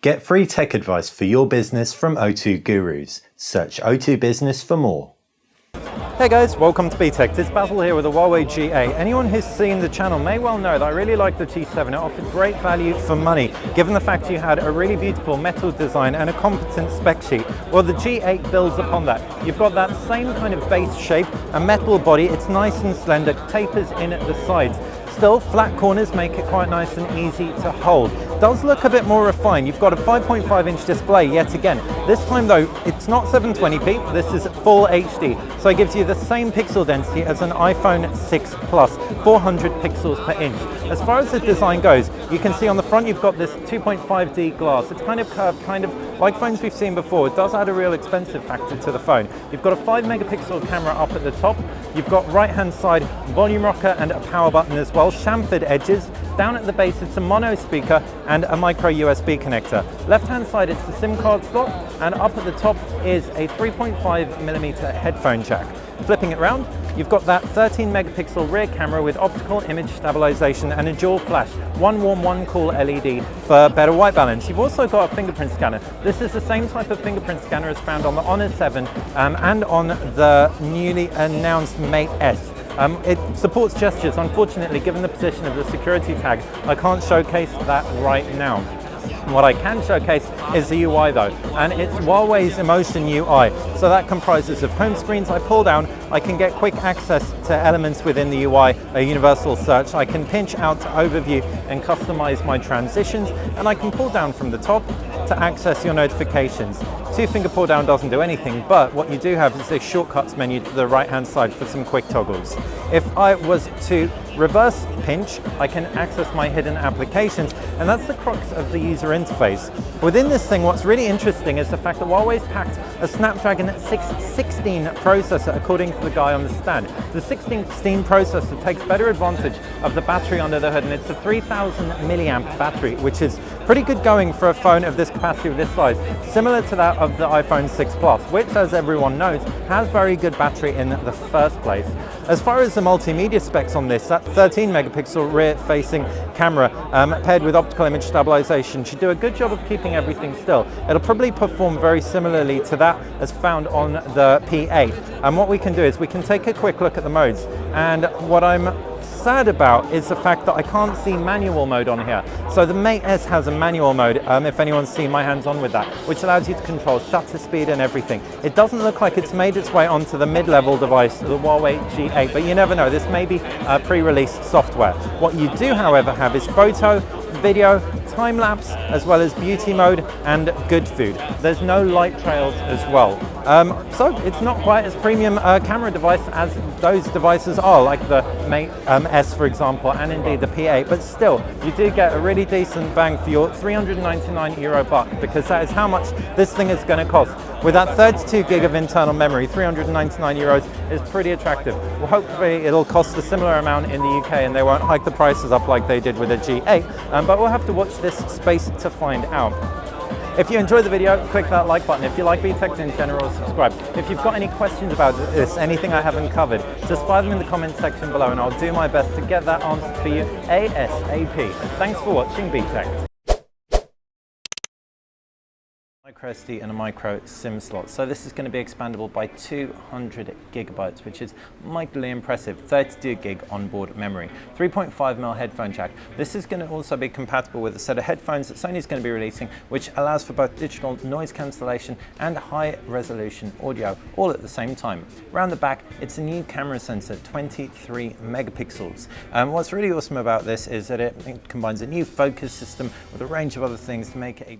Get free tech advice for your business from O2 Gurus. Search O2 Business for more. Hey guys, welcome to BTech. It's Basil here with the Huawei G8. Anyone who's seen the channel may well know that I really like the G7. It offered great value for money, given the fact you had a really beautiful metal design and a competent spec sheet. Well, the G8 builds upon that. You've got that same kind of base shape, a metal body, it's nice and slender, tapers in at the sides. Still, flat corners make it quite nice and easy to hold. Does look a bit more refined. You've got a 5.5-inch display yet again. This time though, it's not 720p, this is full HD. So it gives you the same pixel density as an iPhone 6 Plus, 400 pixels per inch. As far as the design goes, you can see on the front you've got this 2.5D glass. It's kind of curved, kind of like phones we've seen before. It does add a real expensive factor to the phone. You've got a 5-megapixel camera up at the top. You've got right-hand side volume rocker and a power button as well, chamfered edges. Down at the base it's a mono speaker and a micro USB connector. Left-hand side it's the SIM card slot, and up at the top is a 3.5mm headphone jack. Flipping it round, you've got that 13-megapixel rear camera with optical image stabilization and a dual flash, one warm, one cool LED for better white balance. You've also got a fingerprint scanner. This is the same type of fingerprint scanner as found on the Honor 7 and on the newly announced Mate S. It supports gestures. Unfortunately, given the position of the security tag, I can't showcase that right now. What I can showcase is the UI though, and it's Huawei's Emotion UI. So that comprises of home screens. I pull down, I can get quick access to elements within the UI, a universal search. I can pinch out to overview and customize my transitions, and I can pull down from the top to access your notifications. Two-finger pull down doesn't do anything, but what you do have is a shortcuts menu to the right-hand side for some quick toggles. If I was to reverse pinch, I can access my hidden applications, and that's the crux of the user interface. Within this thing, what's really interesting is the fact that Huawei's packed a Snapdragon 616 processor, according to the guy on the stand. The 616 processor takes better advantage of the battery under the hood, and it's a 3000 milliamp battery, which is pretty good going for a phone of this capacity, of this size, similar to that of the iPhone 6 Plus, which, as everyone knows, has very good battery in the first place. As far as the multimedia specs on this, that 13-megapixel rear-facing camera paired with optical image stabilization should do a good job of keeping everything still. It'll probably perform very similarly to that as found on the P8. And what we can do is we can take a quick look at the modes. And what I'm sad about is the fact that I can't see manual mode on here. So the Mate S has a manual mode, if anyone's seen my hands on with that, which allows you to control shutter speed and everything. It doesn't look like it's made its way onto the mid-level device, the Huawei G8, but you never know, this may be pre-released software. What you do, however, have is photo, video, time-lapse, as well as beauty mode and good food. There's no light trails as well. So it's not quite as premium camera device as those devices are, like the Mate S, for example, and indeed the P8, but still, you do get a really decent bang for your €399 buck, because that is how much this thing is going to cost. With that 32 gig of internal memory, €399 is pretty attractive. Well, hopefully it'll cost a similar amount in the UK and they won't hike the prices up like they did with the G8, but we'll have to watch this space to find out. If you enjoyed the video, click that like button. If you like BTech in general, subscribe. If you've got any questions about this, anything I haven't covered, just fire them in the comments section below and I'll do my best to get that answered for you ASAP. Thanks for watching BTech. Micro SD and a micro SIM slot. So this is going to be expandable by 200 gigabytes, which is mightily impressive. 32 gig onboard memory. 3.5mm headphone jack. This is going to also be compatible with a set of headphones that Sony's going to be releasing, which allows for both digital noise cancellation and high resolution audio, all at the same time. Around the back, it's a new camera sensor, 23 megapixels. What's really awesome about this is that it combines a new focus system with a range of other things to make it a